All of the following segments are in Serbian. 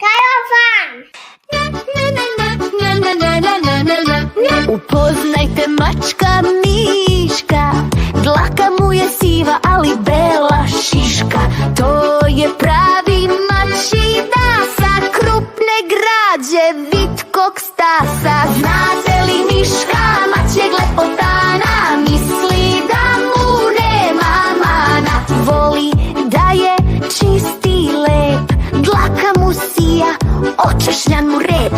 Karofan. Upoznajte mačka Miška, dlaka mu je siva, ali bela šiška. To je pravi mačji dasa, krupne građe, vitkog stasa. Znate li Miška, mačjeg lepotana, misli da mu nema mana. Voli da je čist i lep, dlaka mu sija, očešljan mu rep.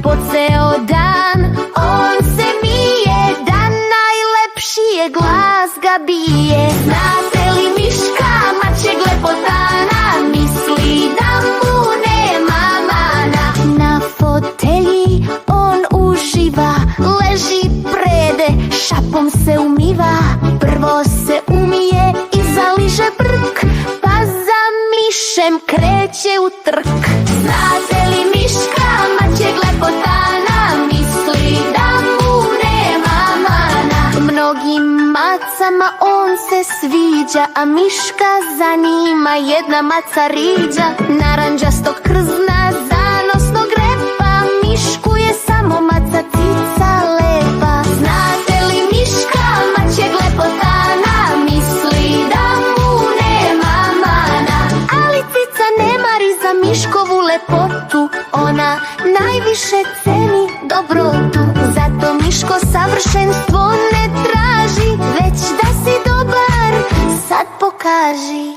Po ceo dan on se mije, da najlepši je glas ga bije. Znate li Miška, mačjeg lepotana, misli da mu nema mana. Na fotelji on uživa, leži prede, šapom se umiva. Prvo se umije i zaliže brk, pa za mišem kreće u trk. Znate li Miška, mačjeg lepotana, misli da mu nema mana. Mnogim macama on se sviđa, a Miška zanima jedna maca riđa. Naranđastog krzna, zanosnog repa, Mišku je samo maca cica lepa. Znate li Miška, mačjeg lepotana, misli da mu nema mana. Ali cica ne mari za Miškovu lepotu, ona najviše ceni dobrotu. Zato Miško savršenstvo ne traži, već da si dobar sad pokaži.